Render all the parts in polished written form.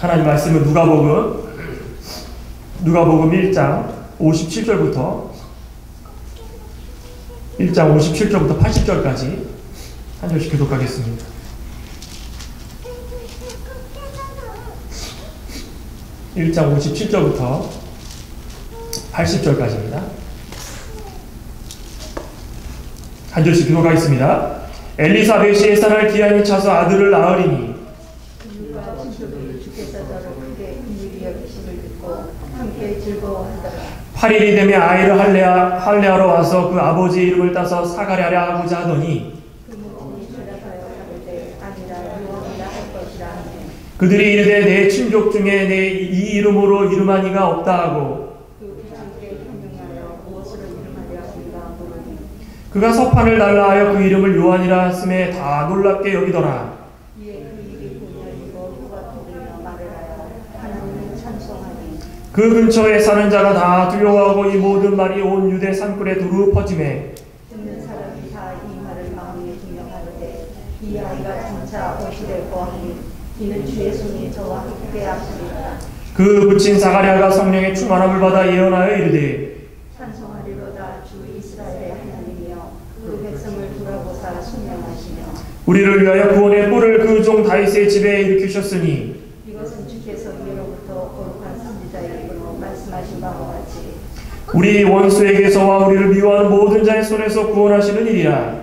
하나님 말씀은 누가복음 1장 57절부터 80절까지 한 절씩 교독하겠습니다. 1장 57절부터 80절까지입니다. 한 절씩 교독하겠습니다. 엘리사벳이 예산을 기한이 차서 아들을 낳으리니 그가 친척이 주께서 저를 크게 긍휼히 여기심을 듣고 함께 즐거워하더라. 8일이 되면 아이를 할례하러 와서 그 아버지의 이름을 따서 사가랴라 하고자 하더니 그母亲이 대답하여 가로되 아니라 요한이라 할 것이라 하매 그들이 이르되 내 친족 중에 내 이 이름으로 이름한 이가 없다 하고 그 부친께 현명하여 무엇으로 이름하려 하는가 물으니 그가 서판을 달라 하여 그 이름을 요한이라 했음에 다 놀랍게 여기더라. 이에 그 입이 공열이고 혀가 터지며 말을 하여 하나님을 찬송하니 그 근처에 사는 자가 다 두려워하고 이 모든 말이 온 유대 산골에 두루 퍼지매 듣는 사람이 다 이 말을 마음에 기념하는데 이 아이가 진짜 옷이 될 거하니 이는 주의 손이 저와 함께 하시리라. 그 부친 사가랴가 성령의 충만함을 받아 예언하여 이르되 찬송하리로다. 주 이스라엘의 하나님이여 그 백성을 돌아보사 순명하시며 우리를 위하여 구원의 뿔을 그 종 다윗의 집에 일으키셨으니 이것은 주께서 예로부터 거룩한 선지자의 입으로 말씀하신 바와 같이 우리 원수에게서와 우리를 미워하는 모든 자의 손에서 구원하시는 일이라.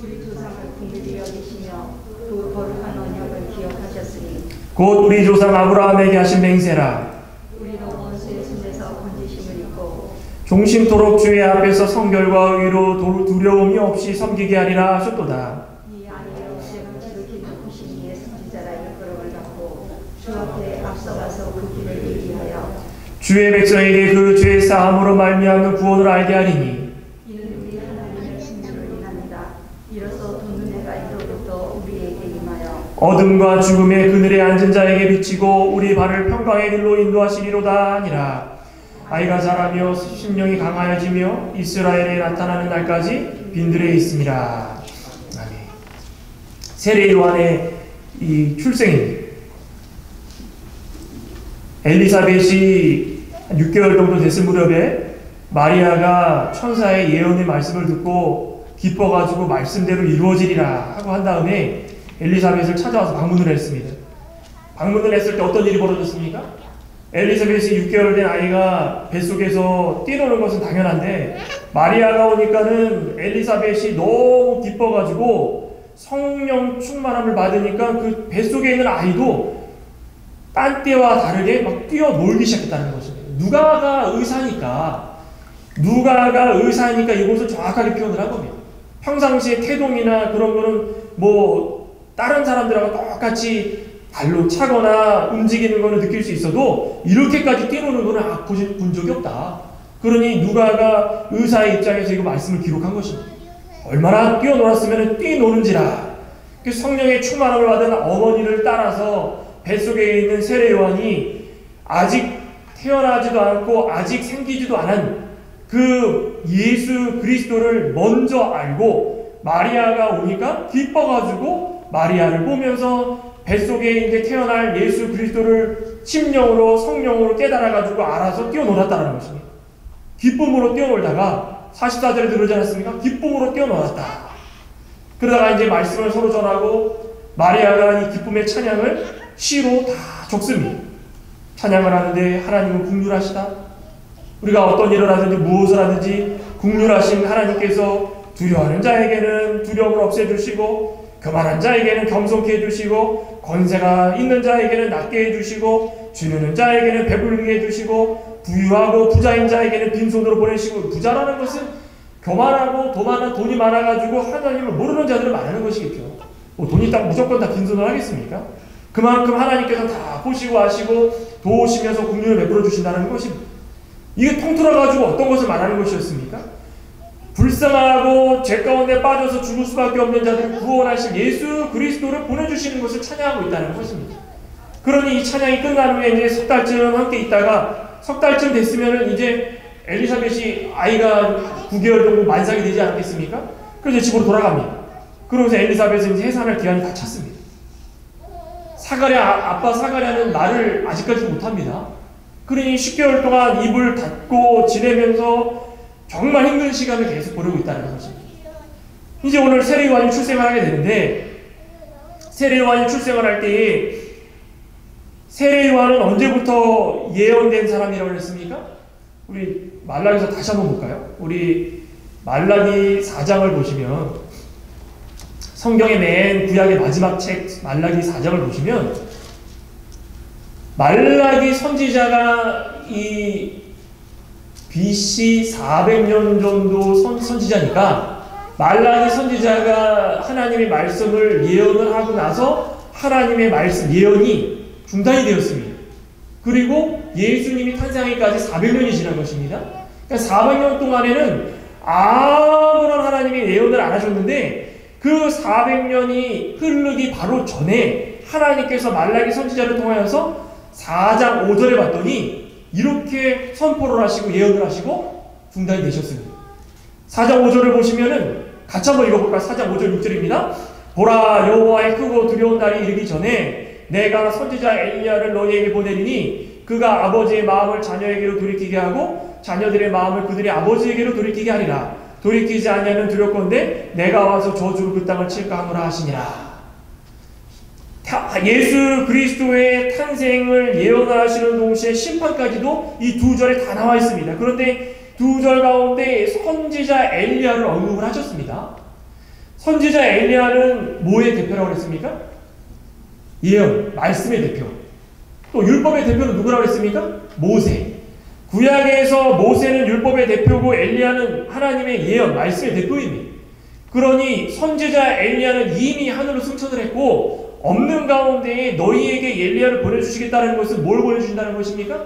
우리 조상을 긍휼히 여기시며 그 거룩한 언약을 기억하셨으니 곧 우리 조상 아브라함에게 하신 맹세라. 우리로 원수의 손에서 건지심을 입고 종신토록 주의 앞에서 성결과 의로 두려움이 없이 섬기게 하리라 하셨도다. 이 아이여 제가 지극히 높으신 이의 선지자라 일컬음을 받고 주 앞에 앞서가서 그 길을 예비하여 주의 백성에게 그 죄 사함으로 말미암는 구원을 알게 하리니 이는 우리 하나님의 신주를 인합니다. 이로써 돈눈해가 이로부터 우리에게 임하여 어둠과 죽음의 그늘에 앉은 자에게 비치고 우리 발을 평강의 길로 인도하시리로다 하니라. 아이가 자라며 심령이 강하여지며 이스라엘에 나타나는 날까지 빈들에 있습니다. 아멘. 세례 요한의 이 출생입니다. 엘리사벳이 6개월 정도 됐을 무렵에 마리아가 천사의 예언의 말씀을 듣고 기뻐가지고 말씀대로 이루어지리라 하고 한 다음에 엘리사벳을 찾아와서 방문을 했습니다. 방문을 했을 때 어떤 일이 벌어졌습니까? 엘리사벳이 6개월 된 아이가 뱃속에서 뛰노는 것은 당연한데 마리아가 오니까는 엘리사벳이 너무 기뻐가지고 성령 충만함을 받으니까 그 뱃속에 있는 아이도 딴 때와 다르게 막 뛰어놀기 시작했다는 것입니다. 누가가 의사니까 이것을 정확하게 표현을 한 겁니다. 평상시에 태동이나 그런 거는 뭐 다른 사람들하고 똑같이 발로 차거나 움직이는 거는 느낄 수 있어도 이렇게까지 뛰노는 거는 본 적이 없다. 그러니 누가가 의사의 입장에서 이거 말씀을 기록한 것입니다. 얼마나 뛰어놀았으면 뛰노는지라. 성령의 충만함을 받은 어머니를 따라서 뱃속에 있는 세례 요한이 아직 태어나지도 않고 아직 생기지도 않은 그 예수 그리스도를 먼저 알고 마리아가 오니까 기뻐가지고 마리아를 보면서 뱃속에 이제 태어날 예수 그리스도를 심령으로 성령으로 깨달아가지고 알아서 뛰어놀았다는 것입니다. 기쁨으로 뛰어놀다가 44절에 들어오지 않았습니까? 기쁨으로 뛰어놀았다. 그러다가 이제 말씀을 서로 전하고 마리아가 이 기쁨의 찬양을 시로 다 적습니다. 찬양을 하는데 하나님은 긍휼하시다. 우리가 어떤 일을 하든지 무엇을 하든지 긍휼하신 하나님께서 두려워하는 자에게는 두려움을 없애주시고 교만한 자에게는 겸손케 해주시고 권세가 있는 자에게는 낮게 해주시고 주는 자에게는 배부르게 해주시고 부유하고 부자인 자에게는 빈손으로 보내시고 부자라는 것은 교만하고 돈이 많아가지고 하나님을 모르는 자들을 말하는 것이겠죠. 뭐 돈이 있다고 무조건 다 빈손을 하겠습니까? 그만큼 하나님께서 다 보시고 아시고 도우시면서 긍휼을 베풀어 주신다는 것입니다. 이게 통틀어가지고 어떤 것을 말하는 것이었습니까? 불쌍하고 죄 가운데 빠져서 죽을 수밖에 없는 자들을 구원하신 예수 그리스도를 보내주시는 것을 찬양하고 있다는 것입니다. 그러니 이 찬양이 끝난 후에 이제 석 달쯤 함께 있다가 석 달쯤 됐으면은 이제 엘리사벳이 아이가 9개월 정도 만삭이 되지 않았겠습니까? 그래서 집으로 돌아갑니다. 그러면서 엘리사벳은 이제 해산할 기한이 다 찼습니다. 아빠 사가랴는 말을 아직까지 못합니다. 그러니 10개월 동안 입을 닫고 지내면서 정말 힘든 시간을 계속 보내고 있다는 것입니다. 이제 오늘 세례요한이 출생을 하게 되는데, 세례요한이 출생을 할 때에 세례요한은 언제부터 예언된 사람이라고 했습니까? 우리 말라기서 다시 한번 볼까요? 우리 말라기 4장을 보시면, 성경의 맨 구약의 마지막 책 말라기 4장을 보시면, 말라기 선지자가 이 BC 400년 정도 선지자니까, 말라기 선지자가 하나님의 말씀을 예언을 하고 나서 하나님의 말씀 예언이 중단이 되었습니다. 그리고 예수님이 탄생하기까지 400년이 지난 것입니다. 그러니까 400년 동안에는 아무런 하나님의 예언을 안 하셨는데, 그 400년이 흐르기 바로 전에 하나님께서 말라기 선지자를 통하여서 4장 5절에 봤더니 이렇게 선포를 하시고 예언을 하시고 중단이 되셨습니다. 4장 5절을 보시면은 같이 한번 읽어볼까요? 4장 5절 6절입니다. 보라, 여호와의 크고 두려운 날이 이르기 전에 내가 선지자 엘리야를 너희에게 보내리니 그가 아버지의 마음을 자녀에게로 돌이키게 하고 자녀들의 마음을 그들의 아버지에게로 돌이키게 하리라. 돌이키지 아니하면 두렵건대 내가 와서 저주로 그 땅을 칠까 하노라 하시니라. 예수 그리스도의 탄생을 예언하시는 동시에 심판까지도 이 두 절에 다 나와 있습니다. 그런데 두 절 가운데 선지자 엘리야를 언급을 하셨습니다. 선지자 엘리야는 뭐의 대표라고 했습니까? 예언, 말씀의 대표. 또 율법의 대표는 누구라고 했습니까? 모세. 구약에서 모세는 율법의 대표고 엘리야는 하나님의 예언, 말씀의 대표입니다. 그러니 선지자 엘리야는 이미 하늘로 승천을 했고, 없는 가운데에 너희에게 엘리야를 보내주시겠다는 것은 뭘 보내주신다는 것입니까?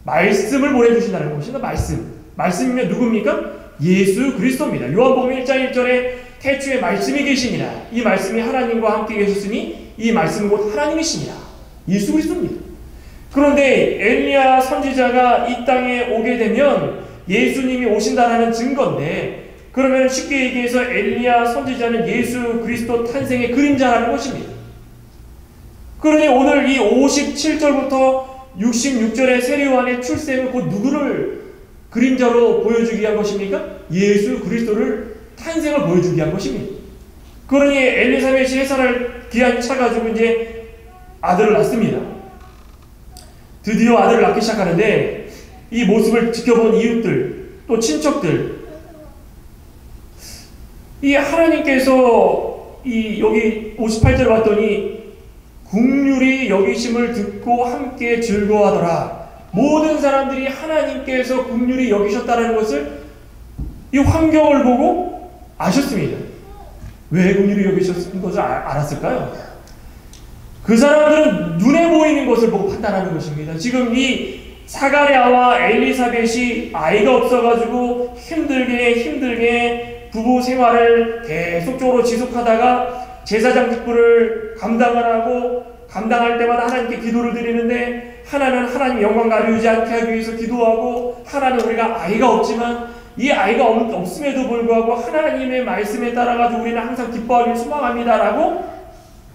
말씀을 보내주신다는 것입니다. 말씀이면 누굽니까? 예수 그리스도입니다. 요한복음 1장 1절에 태초에 말씀이 계시니라. 이 말씀이 하나님과 함께 계셨으니 이 말씀은 곧 하나님이시니라. 예수 그리스도입니다. 그런데 엘리야 선지자가 이 땅에 오게 되면 예수님이 오신다라는 증거인데, 그러면 쉽게 얘기해서 엘리야 선지자는 예수 그리스도 탄생의 그림자라는 것입니다. 그러니 오늘 이 57절부터 66절의 세례요한의 출생은 곧 누구를 그림자로 보여주기 위한 것입니까? 예수 그리스도를 탄생을 보여주기 위한 것입니다. 그러니 엘리사벳이 해산할 기한이 차가지고 이제 아들을 낳습니다. 드디어 아들을 낳기 시작하는데, 이 모습을 지켜본 이웃들, 또 친척들, 이 하나님께서 여기 58절 봤더니 긍휼히 여기심을 듣고 함께 즐거워하더라. 모든 사람들이 하나님께서 긍휼히 여기셨다는 것을 이 환경을 보고 아셨습니다. 왜 긍휼히 여기셨는 것을 알았을까요? 그 사람들은 눈에 보이는 것을 보고 판단하는 것입니다. 지금 이 사가랴와 엘리사벳이 아이가 없어가지고 힘들게 부부 생활을 계속적으로 지속하다가 제사장 직분을 감당할 때마다 하나님께 기도를 드리는데, 하나는 하나님 영광 가리우지 않게 하기 위해서 기도하고, 하나는 우리가 아이가 없지만 이 아이가 없음에도 불구하고 하나님의 말씀에 따라가지고 우리는 항상 기뻐하기를 소망합니다라고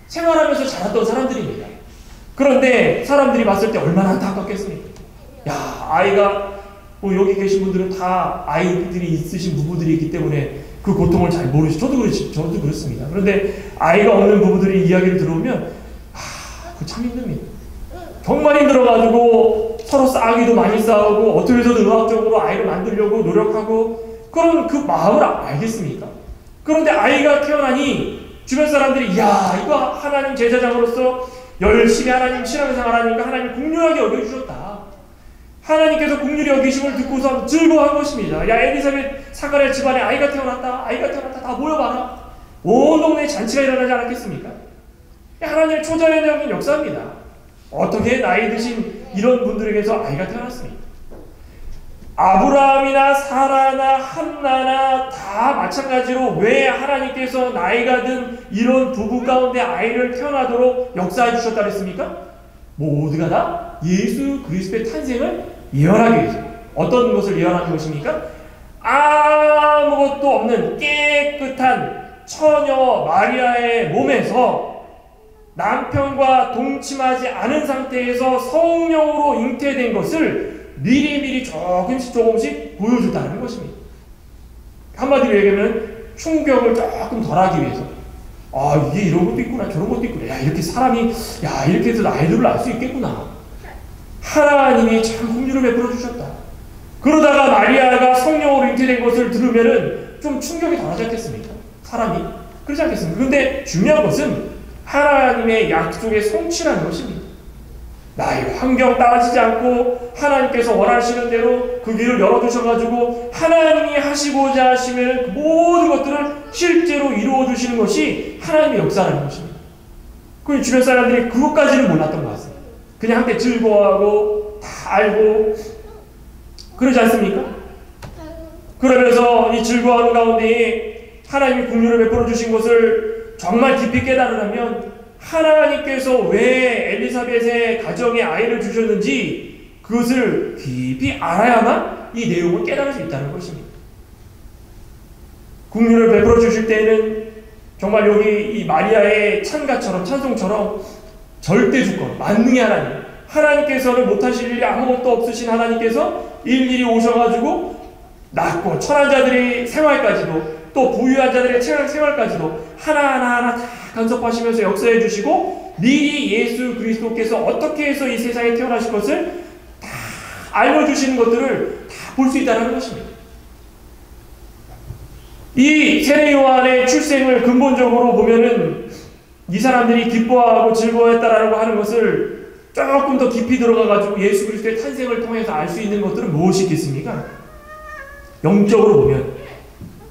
생활하면서 자랐던 사람들입니다. 그런데 사람들이 봤을 때 얼마나 안타깝겠습니까? 야, 아이가 여기 계신 분들은 다 아이들이 있으신 부부들이 있기 때문에 그 고통을 잘 모르시죠. 저도 그렇습니다. 그런데 아이가 없는 부부들이 이야기를 들어오면 그거 참 힘듭니다. 정말 힘들어가지고 서로 싸우기도 많이 싸우고 어떻게 해서든 의학적으로 아이를 만들려고 노력하고, 그런 그 마음을 알겠습니까? 그런데 아이가 태어나니 주변 사람들이 야, 이거 하나님 제사장으로서 열심히 하나님 신앙생활 하니까 하나님 긍휼하게 여겨주셨다. 하나님께서 긍휼히 여기심을 듣고서 즐거워한 것입니다. 야, 엘리사벳 사가랴 집안에 아이가 태어났다. 다 모여봐라. 온 동네에 잔치가 일어나지 않았겠습니까? 하나님의 초자연적인 역사입니다. 어떻게 나이 드신 이런 분들에게서 아이가 태어났습니까? 아브라함이나 사라나 한나나 다 마찬가지로 왜 하나님께서 나이가 든 이런 부부 가운데 아이를 태어나도록 역사해 주셨다 그랬습니까? 모두가 다 예수 그리스도의 탄생을 예언하기 위해서. 어떤 것을 예언하는 것입니까? 아무것도 없는 깨끗한 처녀 마리아의 몸에서 남편과 동침하지 않은 상태에서 성령으로 잉태된 것을 미리미리 조금씩 보여줬다는 것입니다. 한마디로 얘기하면 충격을 조금 덜하기 위해서, 아, 이게 이런 것도 있구나, 저런 것도 있구나, 야, 이렇게 사람이, 야, 이렇게 해서 아이들을 낳을 수 있겠구나. 하나님이 참 긍휼을 베풀어 주셨다. 그러다가 마리아가 성령으로 잉태된 것을 들으면은 좀 충격이 덜하지 않겠습니까? 사람이 그렇지 않겠습니까? 근데 중요한 것은 하나님의 약속의 성취라는 것입니다. 나의 환경 따지지 않고 하나님께서 원하시는 대로 그 길을 열어주셔가지고 하나님이 하시고자 하시는 그 모든 것들을 실제로 이루어주시는 것이 하나님의 역사라는 것입니다. 그 주변 사람들이 그것까지는 몰랐던 것 같습니다. 그냥 함께 즐거워하고 다 알고 그러지 않습니까? 그러면서 이 즐거워하는 가운데 하나님이 긍휼을 베풀어 주신 것을 정말 깊이 깨달으려면 하나님께서 왜 엘리사벳의 가정에 아이를 주셨는지 그것을 깊이 알아야만 이 내용을 깨달을 수 있다는 것입니다. 긍휼을 베풀어 주실 때에는 정말 여기 이 마리아의 찬가처럼 찬송처럼 절대 주권, 만능의 하나님, 하나님께서는 못하실 일이 아무것도 없으신 하나님께서 일일이 오셔가지고 낮고 천한 자들의 생활까지도 또 부유한 자들의 생활까지도 하나하나 다 간섭하시면서 역사해 주시고 미리 예수 그리스도께서 어떻게 해서 이 세상에 태어나실 것을 다 알려주시는 것들을 다 볼 수 있다는 것입니다. 이 세례 요한의 출생을 근본적으로 보면은 이 사람들이 기뻐하고 즐거워했다라고 하는 것을 조금 더 깊이 들어가가지고 예수 그리스도의 탄생을 통해서 알 수 있는 것들은 무엇이 있겠습니까? 영적으로 보면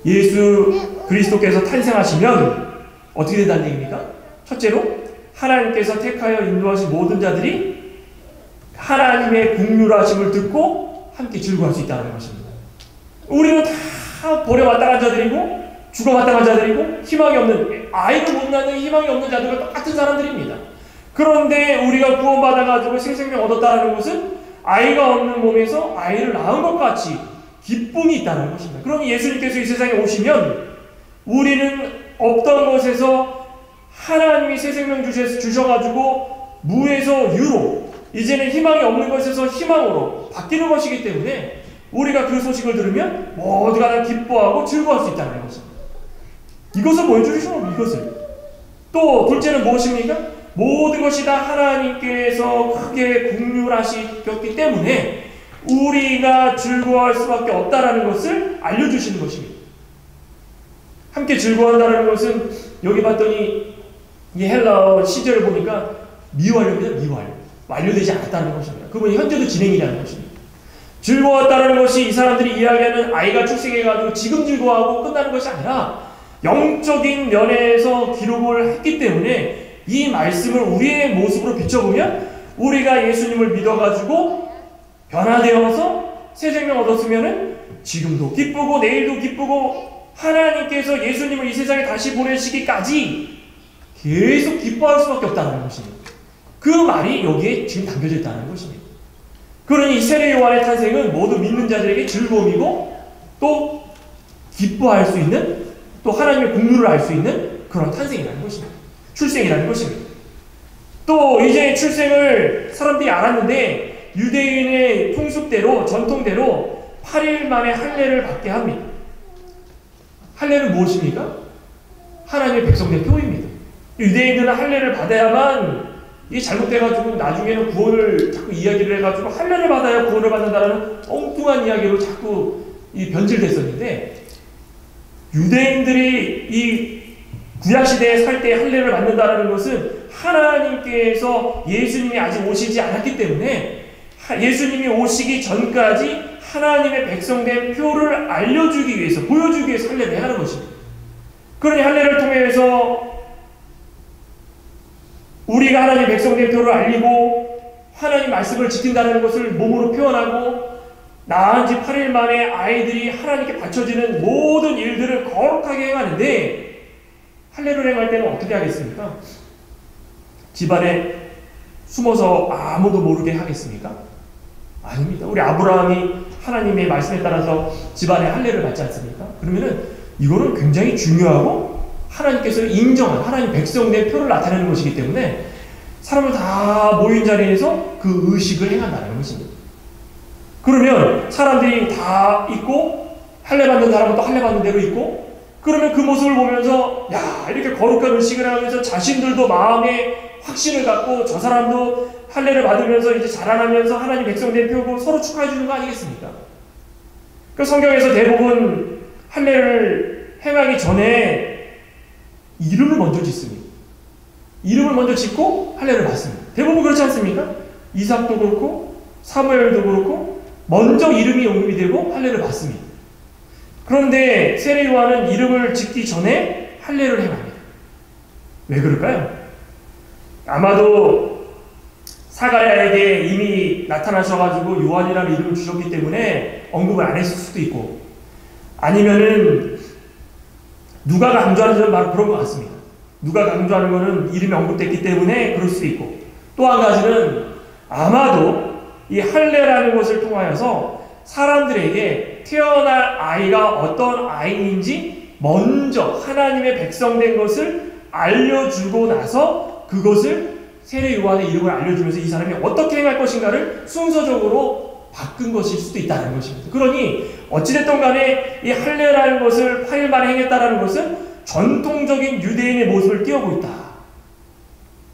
예수 그리스도께서 탄생하시면 어떻게 된다는 얘기입니까? 첫째로 하나님께서 택하여 인도하신 모든 자들이 하나님의 긍휼하심을 듣고 함께 즐거워할 수 있다는 것입니다. 우리는 다 버려왔다 간 자들이고 죽어왔다 간 자들이고 희망이 없는, 아이를 못 낳는 희망이 없는 자들과 똑같은 사람들입니다. 그런데 우리가 구원받아가지고 새 생명 얻었다는 것은 아이가 없는 몸에서 아이를 낳은 것 같이 기쁨이 있다는 것입니다. 그럼 예수님께서 이 세상에 오시면 우리는 없던 것에서 하나님이 새 생명 주셔가지고 무에서 유로, 이제는 희망이 없는 것에서 희망으로 바뀌는 것이기 때문에 우리가 그 소식을 들으면 모두가 다 기뻐하고 즐거워할 수 있다는 것입니다. 이것을 보여주시죠. 이것을. 또 둘째는 무엇입니까? 모든 것이 다 하나님께서 크게 긍휼하셨기 때문에 우리가 즐거워할 수밖에 없다라는 것을 알려주시는 것입니다. 함께 즐거워한다는 것은 여기 봤더니 이 헬라어 시제를 보니까 미완료입니다. 미완료. 완료되지 않았다는 것입니다. 그분이 현재도 진행이라는 것입니다. 즐거웠다는 것이 이 사람들이 이야기하는 아이가 출생해가지고 지금 즐거워하고 끝나는 것이 아니라 영적인 면에서 기록을 했기 때문에 이 말씀을 우리의 모습으로 비춰보면 우리가 예수님을 믿어가지고 변화되어서 새 생명 얻었으면은 지금도 기쁘고 내일도 기쁘고 하나님께서 예수님을 이 세상에 다시 보내시기까지 계속 기뻐할 수밖에 없다는 것입니다. 그 말이 여기에 지금 담겨져 있다는 것입니다. 그러니 세례 요한의 탄생은 모두 믿는 자들에게 즐거움이고 또 기뻐할 수 있는, 또 하나님의 긍휼을 알 수 있는 그런 탄생이라는 것입니다. 출생이라는 것입니다. 또 이제 출생을 사람들이 알았는데 유대인의 풍습대로, 전통대로 8일 만에 할례를 받게 합니다. 할례는 무엇입니까? 하나님의 백성된 표입니다. 유대인들은 할례를 받아야만, 이게 잘못돼가지고 나중에는 구원을 자꾸 이야기를 해가지고 할례를 받아야 구원을 받는다라는 엉뚱한 이야기로 자꾸 변질됐었는데, 유대인들이 이 구약시대에 살 때 할례를 받는다라는 것은 하나님께서 예수님이 아직 오시지 않았기 때문에 예수님이 오시기 전까지 하나님의 백성된 표를 알려주기 위해서, 보여주기 위해서 할례를 하는 것입니다. 그러니 할례를 통해서 우리가 하나님 백성된 표를 알리고 하나님 말씀을 지킨다는 것을 몸으로 표현하고 낳은 지 8일 만에 아이들이 하나님께 바쳐지는 모든 일들을 거룩하게 행하는데, 할례를 행할 때는 어떻게 하겠습니까? 집안에 숨어서 아무도 모르게 하겠습니까? 아닙니다. 우리 아브라함이 하나님의 말씀에 따라서 집안에 할례를 받지 않습니까? 그러면은 이거는 굉장히 중요하고 하나님께서 인정한 하나님 백성된 표를 나타내는 것이기 때문에 사람을 다 모인 자리에서 그 의식을 행한다는 것입니다. 그러면 사람들이 다 있고 할례 받는 사람은 또 할례 받는 대로 있고, 그러면 그 모습을 보면서 야, 이렇게 거룩한 의식을 하면서 자신들도 마음에 확신을 갖고 저 사람도 할례를 받으면서 이제 자라나면서 하나님 백성된 표고 서로 축하해 주는 거 아니겠습니까? 그 성경에서 대부분 할례를 행하기 전에 이름을 먼저 짓습니다. 이름을 먼저 짓고 할례를 받습니다. 대부분 그렇지 않습니까? 이삭도 그렇고 사무엘도 그렇고 먼저 이름이 언급이 되고 할례를 받습니다. 그런데 세례 요한은 이름을 짓기 전에 할례를 행합니다. 왜 그럴까요? 아마도 사가랴에게 이미 나타나셔가지고 요한이라는 이름을 주셨기 때문에 언급을 안 했을 수도 있고, 아니면은 누가 강조하는 점은 바로 그런 것 같습니다. 누가 강조하는 것은 이름이 언급됐기 때문에 그럴 수도 있고, 또 한 가지는 아마도 이 할례라는 것을 통하여서 사람들에게 태어날 아이가 어떤 아이인지 먼저 하나님의 백성된 것을 알려주고 나서 그것을 세례 요한의 이름을 알려주면서 이 사람이 어떻게 행할 것인가를 순서적으로 바꾼 것일 수도 있다는 것입니다. 그러니 어찌됐든 간에 이 할례라는 것을 8일 만에 행했다는 것은 전통적인 유대인의 모습을 띄우고 있다.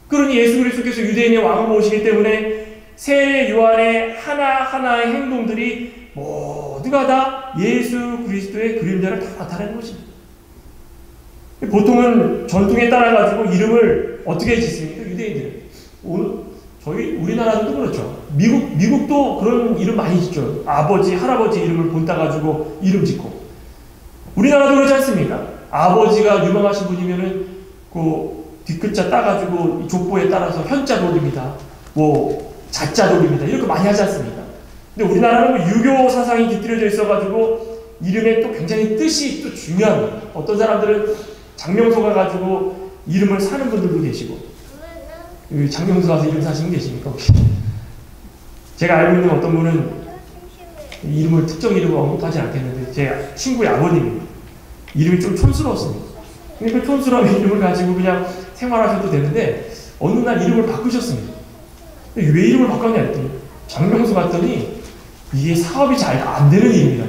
그러니 예수 그리스도께서 유대인의 왕으로 오시기 때문에 세례 요한의 하나하나의 행동들이 모두가 다 예수 그리스도의 그림자를 다 나타내는 것입니다. 보통은 전통에 따라가지고 이름을 어떻게 짓습니까? 유대인들은. 우리나라도 그렇죠. 미국도 그런 이름 많이 짓죠. 아버지, 할아버지 이름을 본따가지고 이름 짓고. 우리나라도 그렇지 않습니까? 아버지가 유명하신 분이면은 그 뒷글자 따가지고 족보에 따라서 현자 돌립니다. 자자 돌립니다. 이렇게 많이 하지 않습니까? 근데 우리나라는 유교 사상이 깃들여져 있어가지고 이름에 또 굉장히 뜻이 또 중요합니다. 어떤 사람들은 장명소 가가지고 이름을 사는 분들도 계시고, 장명소 가서 이름 사시는 분 계십니까 혹시? 제가 알고 있는 어떤 분은 이름을 특정 이름을 언급하지 않겠는데 제 친구의 아버님입니다. 이름이 좀 촌스러웠습니다. 근데 그 촌스러운 이름을 가지고 그냥 생활하셔도 되는데 어느 날 이름을 바꾸셨습니다. 왜 이름을 바꿨냐 했더니 장명소 갔더니 이게 사업이 잘 안 되는 이름이다.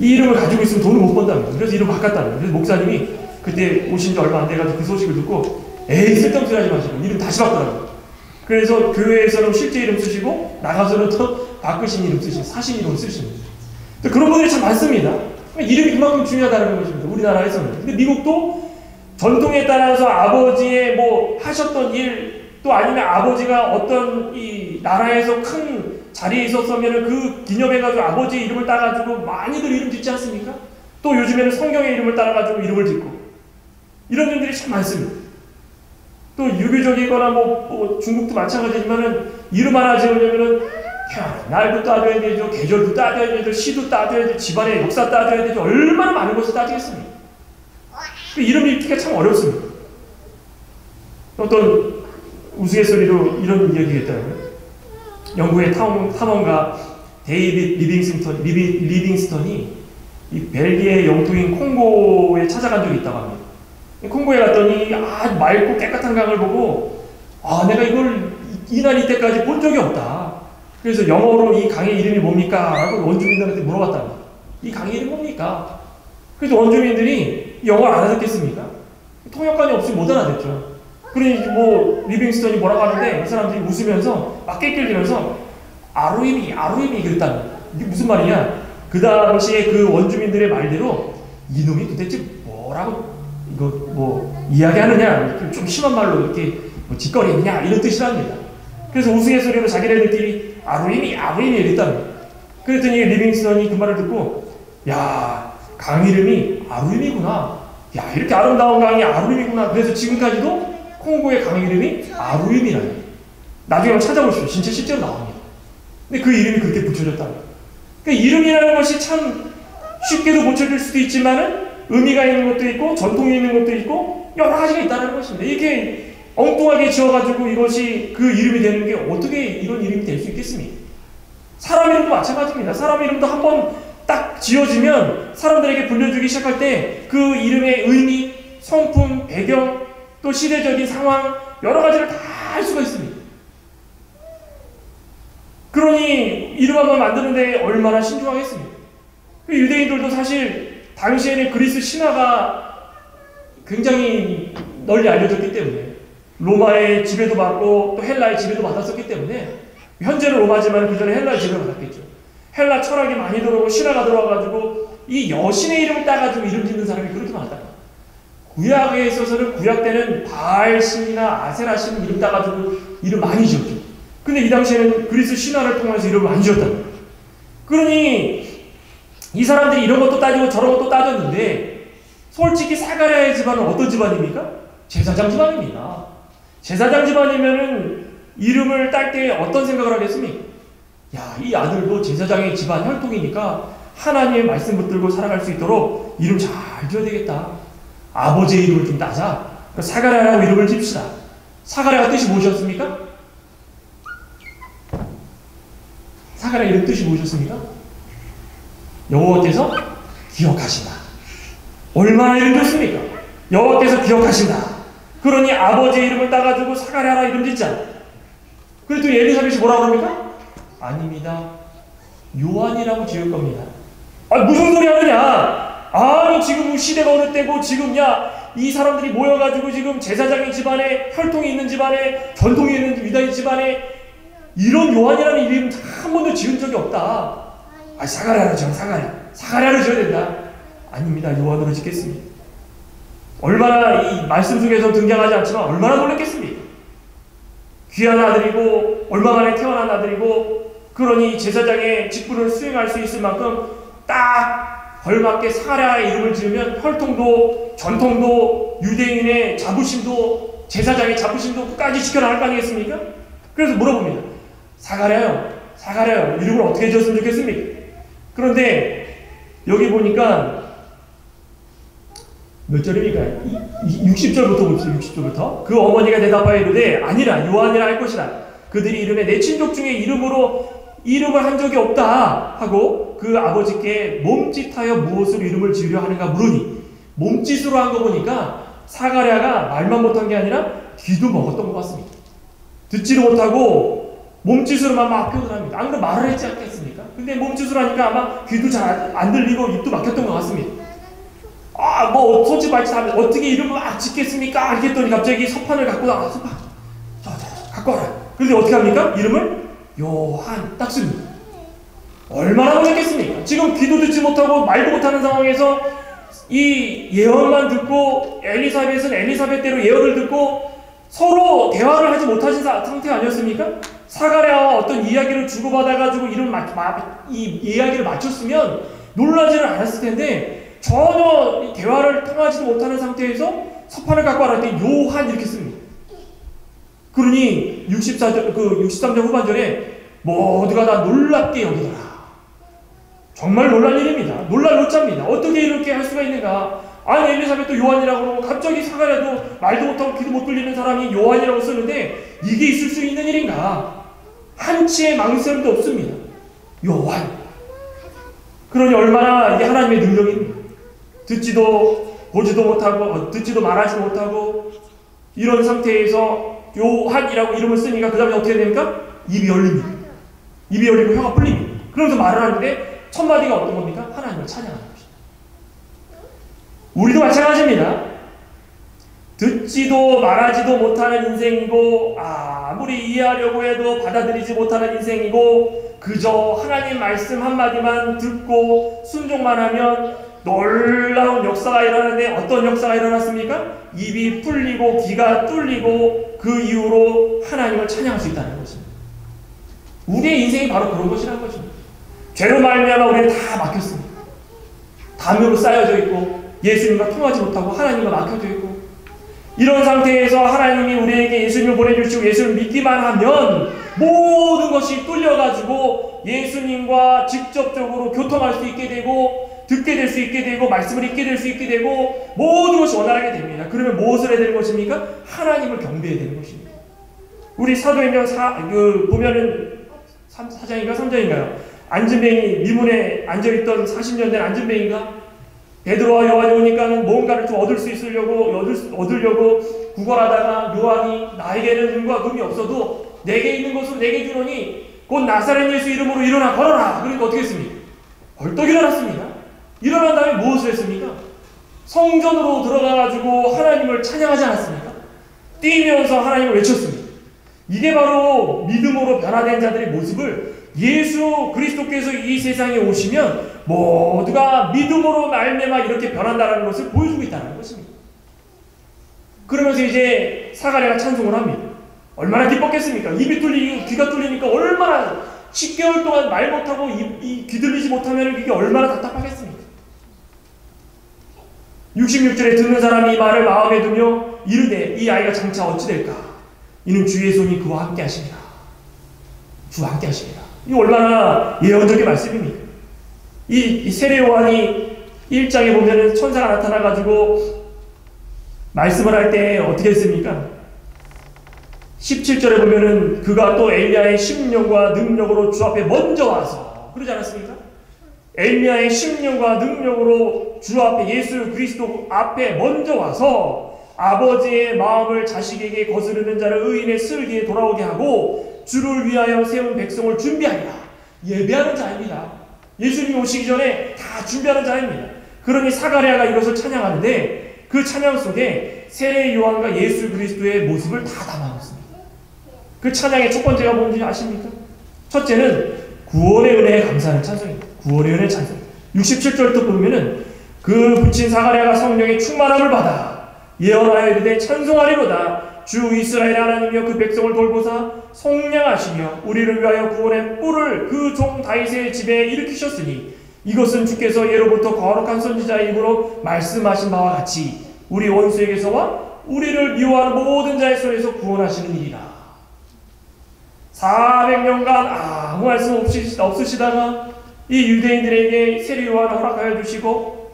이 이름을 가지고 있으면 돈을 못 번답니다. 그래서 이름 바꿨다는 거예요. 그래서 목사님이 그때 오신 지 얼마 안 돼가지고 그 소식을 듣고 에이 쓸데없이 하지 마시고 이름 다시 바꾸라고. 그래서 교회에서는 실제 이름 쓰시고 나가서는 또 바꾸신 이름 쓰시고 사신 이름 쓰시는 거예요. 그런 분들이 참 많습니다. 이름이 그만큼 중요하다는 것입니다. 우리나라에서는. 근데 미국도 전통에 따라서 아버지의 하셨던 일, 또 아니면 아버지가 어떤 이 나라에서 큰 자리에 있었으면 그 기념해가지고 아버지의 이름을 따가지고 많이들 이름 짓지 않습니까? 또 요즘에는 성경의 이름을 따라가지고 이름을 짓고 이런 일들이 참 많습니다. 또 유교적이거나 중국도 마찬가지지만은 이름 하나 지으려면은 날도 따져야 되죠, 계절도 따져야 되죠, 시도 따져야 되죠, 집안의 역사 따져야 되죠. 얼마나 많은 것을 따지겠습니까? 이름 읽기가 참 어렵습니다. 어떤 우스갯소리로 이런 이야기가 있더라고요. 영국의 탐험가 데이빗 리빙스턴이 이 벨기에 영토인 콩고에 찾아간 적이 있다고 합니다. 콩고에 갔더니 아주 맑고 깨끗한 강을 보고 내가 이걸 이날 이때까지 본 적이 없다. 그래서 영어로 이 강의 이름이 뭡니까? 라고 원주민들한테 물어봤답니다. 이 강의 이름이 뭡니까? 그래서 원주민들이 영어를 알아듣겠습니까? 통역관이 없으면 못 알아듣죠. 그러니 리빙스턴이 뭐라고 하는데 이 사람들이 웃으면서 막 낄낄대면서 아루이미 그랬다는 거예요. 이게 무슨 말이냐? 그 당시에 그 원주민들의 말대로 이놈이 도대체 뭐라고 이야기하느냐, 좀 심한 말로 이렇게 짓거리느냐 이런 뜻이랍니다. 그래서 우스갯소리로 자기네들끼리 아루이미 이랬다는 거예요. 그랬더니 리빙스턴이 그 말을 듣고 야, 강 이름이 아루이미구나. 야, 이렇게 아름다운 강이 아루이미구나. 그래서 지금까지도 콩고의 강 이름이 아루이미라는 거예요. 나중에 한번 찾아보십시오. 진짜 실제로 나옵니다. 근데 그 이름이 그렇게 붙여졌다는 거예요. 그러니까 이름이라는 것이 참 쉽게도 붙여질 수도 있지만은 의미가 있는 것도 있고 전통이 있는 것도 있고 여러 가지가 있다는 것입니다. 이렇게 엉뚱하게 지어가지고 이것이 그 이름이 되는 게 어떻게 이런 이름이 될 수 있겠습니까? 사람 이름도 마찬가지입니다. 사람 이름도 한번 딱 지어지면 사람들에게 불려주기 시작할 때 그 이름의 의미, 성품, 배경, 또 시대적인 상황 여러 가지를 다 알 수가 있습니다. 그러니 이름 한번 만드는데 얼마나 신중하겠습니까? 유대인들도 사실 당시에는 그리스 신화가 굉장히 널리 알려졌기 때문에 로마의 지배도 받고 또 헬라의 지배도 받았었기 때문에 현재는 로마지만 그 전에 헬라의 지배를 받았겠죠. 헬라 철학이 많이 들어오고 신화가 들어와가지고 이 여신의 이름을 따가지고 이름 짓는 사람이 그렇게 많았다. 구약에 있어서는 구약 때는 바알신이나 아세라신 이름 따가지고 이름 많이 지었죠. 근데 이 당시에는 그리스 신화를 통해서 이름을 많이 지었다. 그러니 이 사람들이 이런 것도 따지고 저런 것도 따졌는데 솔직히 사가랴의 집안은 어떤 집안입니까? 제사장 집안입니다. 제사장 집안이면은 이름을 딸 때 어떤 생각을 하겠습니까? 야, 이 아들도 제사장의 집안 혈통이니까 하나님의 말씀 붙들고 살아갈 수 있도록 이름 잘 지어야 되겠다. 아버지의 이름을 좀 따자. 사가랴라고 이름을 집시다. 사가랴가 뜻이 무엇이었습니까? 사가랴 이름 뜻이 무엇이었습니까? 여호와께서 기억하신다. 얼마나 이름 좋습니까? 여호와께서 기억하신다. 그러니 아버지의 이름을 따가지고 사가랴라 이름 짓자. 그래도 엘리사벳이 뭐라고 합니까? 아닙니다. 요한이라고 지을 겁니다. 아, 무슨 소리 하느냐? 아니, 지금 시대가 어느 때고 지금 이 사람들이 모여가지고 지금 제사장의 집안에 혈통이 있는 집안에 전통이 있는 유다인 집안에 이런 요한이라는 이름 한 번도 지은 적이 없다. 아, 사가랴로 지어. 사가랴로 지어야 된다. 아닙니다. 요한으로 짓겠습니다. 얼마나 이 말씀 속에서 등장하지 않지만 얼마나 놀랐겠습니까? 귀한 아들이고 얼마 만에 태어난 아들이고 그러니 제사장의 직분을 수행할 수 있을 만큼 딱 걸맞게 사가랴의 이름을 지으면 혈통도 전통도 유대인의 자부심도 제사장의 자부심도 끝까지 지켜나갈 거 아니겠습니까? 그래서 물어봅니다. 사가랴요. 이름을 어떻게 지었으면 좋겠습니까? 그런데 여기 보니까 몇 절입니까? 60절부터 봅시다. 60절부터. 그 어머니가 대답하여 이르되 아니라 요한이라 할 것이다. 그들이 이름에 내 친족 중에 이름을 한 적이 없다 하고 그 아버지께 몸짓하여 무엇으로 이름을 지으려 하는가 물으니 몸짓으로 한 거 보니까 사가랴가 말만 못한 게 아니라 귀도 먹었던 것 같습니다. 듣지도 못하고 몸짓으로만 막 표현을 합니다. 안 그러면 말을 했지 않겠습니까? 근데 몸짓으로 하니까 아마 귀도 잘 안 들리고 입도 막혔던 것 같습니다. 솔직히 말하면 어떻게 이름을 막 짓겠습니까? 이렇게 했더니 갑자기 서판을 갖고 나와. 서판. 갖고 와라. 그런데 어떻게 합니까? 이름을 요한 딱 씁니다. 얼마나 놀랐겠습니까? 지금 귀도 듣지 못하고 말도 못하는 상황에서 이 예언만 듣고 엘리사벳은 엘리사벳대로 예언을 듣고 서로 대화를 하지 못하신 상태 아니었습니까? 사가랴와 어떤 이야기를 주고받아가지고 이 이야기를 맞췄으면 놀라지는 않았을 텐데 전혀 대화를 통하지도 못하는 상태에서 서판을 갖고 와라 했더니 요한 이렇게 씁니다. 그러니 63절 후반절에 모두가 다 놀랍게 여기더라. 정말 놀랄 일입니다. 놀랄 노자입니다. 어떻게 이렇게 할 수가 있는가? 아니, 엘리사벳도 요한이라고 그러고 갑자기 사가랴도 말도 못하고 귀도 못 들리는 사람이 요한이라고 쓰는데 이게 있을 수 있는 일인가? 한치의 망설임도 없습니다. 요한. 그러니 얼마나 이게 하나님의 능력입니다. 듣지도 보지도 못하고 듣지도 말하지도 못하고 이런 상태에서 요한이라고 이름을 쓰니까 그 다음에 어떻게 됩니까? 입이 열립니다. 입이 열리고 혀가 풀립니다. 그러면서 말을 하는데 첫 마디가 어떤 겁니까? 하나님을 찬양하는 것입니다. 우리도 마찬가지입니다. 듣지도 말하지도 못하는 인생이고 아무리 이해하려고 해도 받아들이지 못하는 인생이고 그저 하나님 말씀 한마디만 듣고 순종만 하면 놀라운 역사가 일어나는데 어떤 역사가 일어났습니까? 입이 풀리고 귀가 뚫리고 그 이후로 하나님을 찬양할 수 있다는 것입니다. 우리의 인생이 바로 그런 것이라는 것입니다. 죄로 말미암아 우리는 다 막혔습니다. 담으로 쌓여져 있고 예수님과 통하지 못하고 하나님과 막혀져 있고 이런 상태에서 하나님이 우리에게 예수님을 보내주시고 예수를 믿기만 하면 모든 것이 뚫려가지고 예수님과 직접적으로 교통할 수 있게 되고 듣게 될 수 있게 되고 말씀을 읽게 될 수 있게 되고 모든 것이 원활하게 됩니다. 그러면 무엇을 해야 되는 것입니까? 하나님을 경배해야 되는 것입니다. 우리 사도행전 보면은 4장인가 3장인가요? 안진뱅이 미문에 앉아있던 40년 된 안진뱅이가 베드로와 요한이 오니까는 뭔가를 좀 얻으려고 구걸하다가 요한이 나에게는 은과 금이 없어도 내게 있는 것으로 내게 주노니 곧 나사렛 예수 이름으로 일어나 걸어라. 그러니까 어떻게 했습니까? 벌떡 일어났습니다. 일어난 다음에 무엇을 했습니까? 성전으로 들어가가지고 하나님을 찬양하지 않았습니까? 뛰면서 하나님을 외쳤습니다. 이게 바로 믿음으로 변화된 자들의 모습을 예수 그리스도께서 이 세상에 오시면 모두가 믿음으로 말미암아 이렇게 변한다는 것을 보여주고 있다는 것입니다. 그러면서 이제 사가랴가 찬송을 합니다. 얼마나 기뻤겠습니까? 입이 뚫리고 귀가 뚫리니까 얼마나 10개월 동안 말 못하고 귀 들리지 못하면 이게 얼마나 답답하겠습니까? 66절에 듣는 사람이 이 말을 마음에 두며 이르되 이 아이가 장차 어찌 될까? 이는 주의 손이 그와 함께 하시리라. 주와 함께 하시리라. 이 얼마나 예언적인 말씀입니까? 이 세례 요한이 1장에 보면은 천사가 나타나가지고 말씀을 할 때 어떻게 했습니까? 17절에 보면은 그가 또 엘리야의 심령과 능력으로 주 앞에 먼저 와서 그러지 않았습니까? 엘리야의 심령과 능력으로 주 앞에 예수 그리스도 앞에 먼저 와서 아버지의 마음을 자식에게 거스르는 자를 의인의 슬기에 돌아오게 하고 주를 위하여 세운 백성을 준비하리라. 예배하는 자입니다. 예수님이 오시기 전에 다 준비하는 자입니다. 그러니 사가랴가 이것을 찬양하는데 그 찬양 속에 세례 요한과 예수 그리스도의 모습을 다 담아놓습니다. 그 찬양의 첫 번째가 뭔지 아십니까? 첫째는 구원의 은혜에 감사하는 찬송입니다. 구원의 은혜 찬송. 67절부터 보면은 그 붙인 사가랴가 성령의 충만함을 받아 예언하여 이르되 찬송하리로다. 주 이스라엘 하나님이여 그 백성을 돌보사 속량하시며 우리를 위하여 구원의 뿔을 그 종 다윗의 집에 일으키셨으니 이것은 주께서 예로부터 거룩한 선지자의 입으로 말씀하신 바와 같이 우리 원수에게서와 우리를 미워하는 모든 자의 손에서 구원하시는 일이라. 400년간 아무 말씀 없으시다가 이 유대인들에게 세례 요한을 허락하여 주시고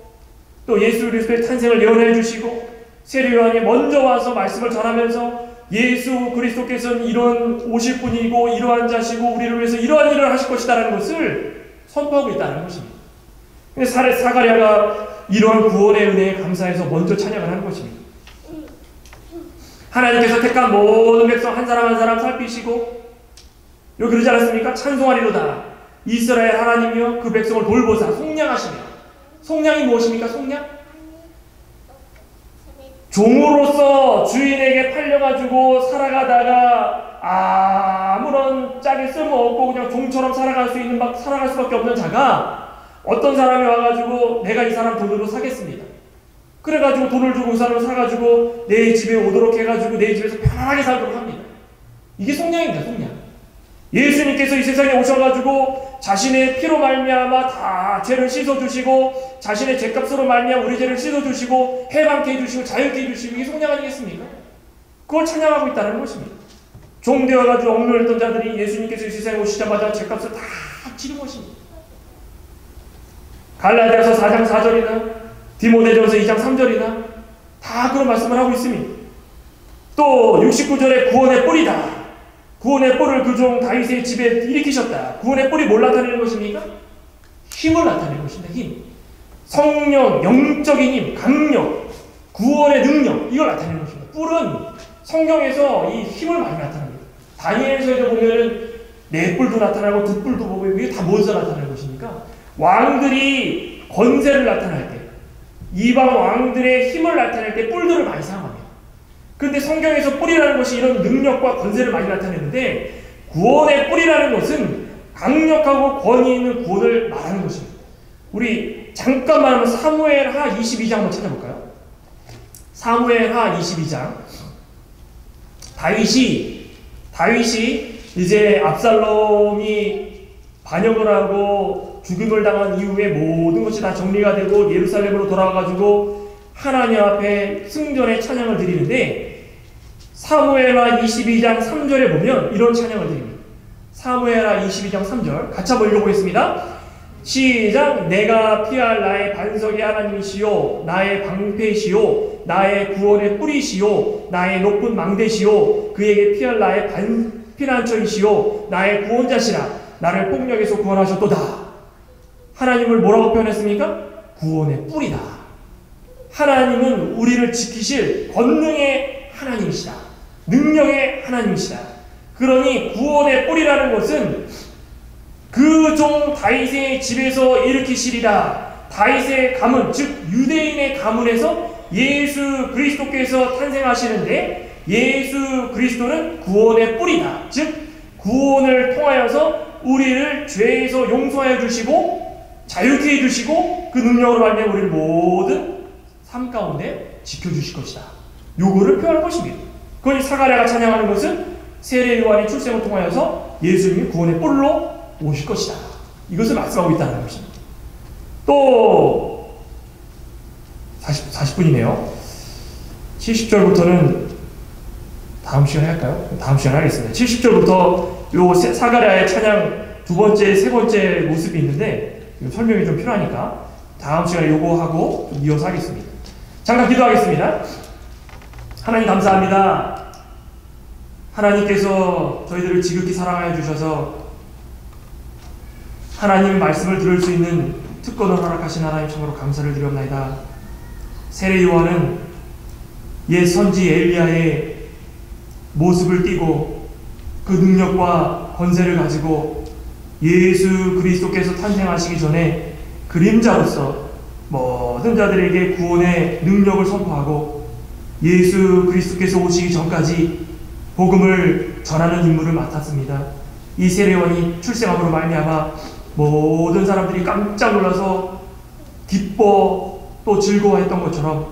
또 예수 그리스도의 탄생을 예언해 주시고 세례 요한이 먼저 와서 말씀을 전하면서 예수 그리스도께서는 이런 오실 분이고 이러한 자시고 우리를 위해서 이러한 일을 하실 것이다라는 것을 선포하고 있다는 것입니다. 사가랴가 이러한 구원의 은혜에 감사해서 먼저 찬양을 하는 것입니다. 하나님께서 택한 모든 백성 한 사람 한 사람 살피시고 여기 그러지 않았습니까? 찬송하리로다. 이스라엘 하나님이여 그 백성을 돌보사 속량하시며. 속량이 무엇입니까? 속량? 종으로서 주인에게 팔려가지고 살아가다가 아무런 짝에 쓸모없고 그냥 종처럼 살아갈 수밖에 없는 자가 어떤 사람이 와가지고 내가 이 사람 돈으로 사겠습니다. 그래가지고 돈을 주고 그 사람을 사가지고 내 집에 오도록 해가지고 내 집에서 편안하게 살도록 합니다. 이게 속량입니다. 속량. 예수님께서 이 세상에 오셔가지고 자신의 피로 말미암아 다 죄를 씻어주시고 자신의 죄값으로 말미암아 우리 죄를 씻어주시고 해방케 해주시고 자유케 해주시고 이게 속량 아니겠습니까? 그걸 찬양하고 있다는 것입니다. 종되어가지고 억눌렸던 자들이 예수님께서 이 세상에 오시자마자 죄값을 다 치른 것입니다. 갈라디아서 4장 4절이나 디모데전서 2장 3절이나 다 그런 말씀을 하고 있습니다. 또 69절에 구원의 뿌리다. 구원의 뿔을 그 종 다윗의 집에 일으키셨다. 구원의 뿔이 뭘 나타내는 것입니까? 힘을 나타내는 것입니다. 힘. 성령, 영적인 힘, 강력, 구원의 능력 이걸 나타내는 것입니다. 뿔은 성경에서 이 힘을 많이 나타납니다. 다니엘서에도 보면은 네 뿔도 나타나고 두 뿔도 보고 이게 다 무엇을 나타내는 것입니까? 왕들이 권세를 나타낼 때 이방 왕들의 힘을 나타낼 때 뿔들을 많이 사용합니다. 그런데 성경에서 뿔이라는 것이 이런 능력과 권세를 많이 나타내는데 구원의 뿔이라는 것은 강력하고 권위 있는 구원을 말하는 것입니다. 우리 잠깐만 한번 사무엘하 22장 한번 찾아볼까요? 사무엘하 22장. 다윗이 이제 압살롬이 반역을 하고 죽임을 당한 이후에 모든 것이 다 정리가 되고 예루살렘으로 돌아와가지고 하나님 앞에 승전의 찬양을 드리는데 사무엘하 22장 3절에 보면 이런 찬양을 드립니다. 사무엘하 22장 3절 같이 한번 읽어보겠습니다. 시작. 내가 피할 나의 반석의 하나님이시요 나의 방패시요 나의 구원의 뿌리시요 나의 높은 망대시요 그에게 피할 나의 피난처이시요 나의 구원자시라 나를 폭력에서 구원하셨도다. 하나님을 뭐라고 표현했습니까? 구원의 뿔이다. 하나님은 우리를 지키실 권능의 하나님이시다. 능력의 하나님이시다. 그러니 구원의 뿌리라는 것은 그 종 다윗의 집에서 일으키시리라. 다윗의 가문, 즉 유대인의 가문에서 예수 그리스도께서 탄생하시는데, 예수 그리스도는 구원의 뿌리다. 즉 구원을 통하여서 우리를 죄에서 용서하여 주시고 자유케 해주시고 그 능력으로 말미암아 우리를 모든 삶 가운데 지켜주실 것이다. 요거를 표현할 것입니다. 그러니 사가랴가 찬양하는 것은 세례 요한의 출생을 통하여서 예수님이 구원의 뿔로 오실 것이다. 이것을 말씀하고 있다는 것입니다. 또 40분이네요. 70절부터는 다음 시간에 할까요? 다음 시간에 하겠습니다. 70절부터 요 사가랴의 찬양 두 번째, 세 번째 모습이 있는데 설명이 좀 필요하니까 다음 시간에 요거 하고 좀 이어서 하겠습니다. 잠깐 기도하겠습니다. 하나님 감사합니다. 하나님께서 저희들을 지극히 사랑하여 주셔서 하나님 말씀을 들을 수 있는 특권을 허락하신 하나님 참으로 감사를 드렸나이다. 세례 요한은 옛 선지 엘리야의 모습을 띠고 그 능력과 권세를 가지고 예수 그리스도께서 탄생하시기 전에 그림자로서 모든 자들에게 구원의 능력을 선포하고 예수 그리스도께서 오시기 전까지 복음을 전하는 임무를 맡았습니다. 이 세례요한이 출생함으로 말미암아 모든 사람들이 깜짝 놀라서 기뻐 또 즐거워했던 것처럼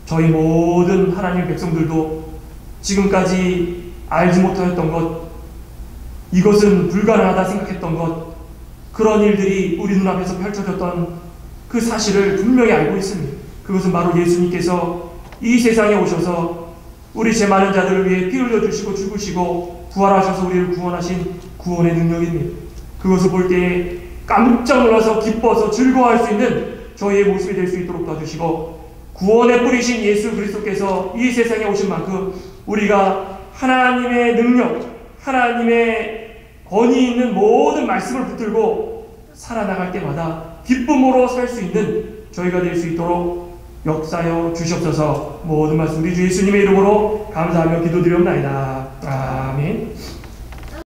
저희 모든 하나님 백성들도 지금까지 알지 못하였던 것, 이것은 불가능하다 생각했던 것, 그런 일들이 우리 눈앞에서 펼쳐졌던 그 사실을 분명히 알고 있습니다. 그것은 바로 예수님께서 이 세상에 오셔서 우리 죄 많은 자들을 위해 피 흘려주시고 죽으시고 부활하셔서 우리를 구원하신 구원의 능력입니다. 그것을 볼 때에 깜짝 놀라서 기뻐서 즐거워할 수 있는 저희의 모습이 될 수 있도록 도와주시고, 구원의 뿌리신 예수 그리스도께서 이 세상에 오신 만큼 우리가 하나님의 능력, 하나님의 권위 있는 모든 말씀을 붙들고 살아나갈 때마다 기쁨으로 살 수 있는 저희가 될 수 있도록 역사여 주시옵소서. 모든 말씀 우리 주 예수님의 이름으로 감사하며 기도드리옵나이다. 아멘.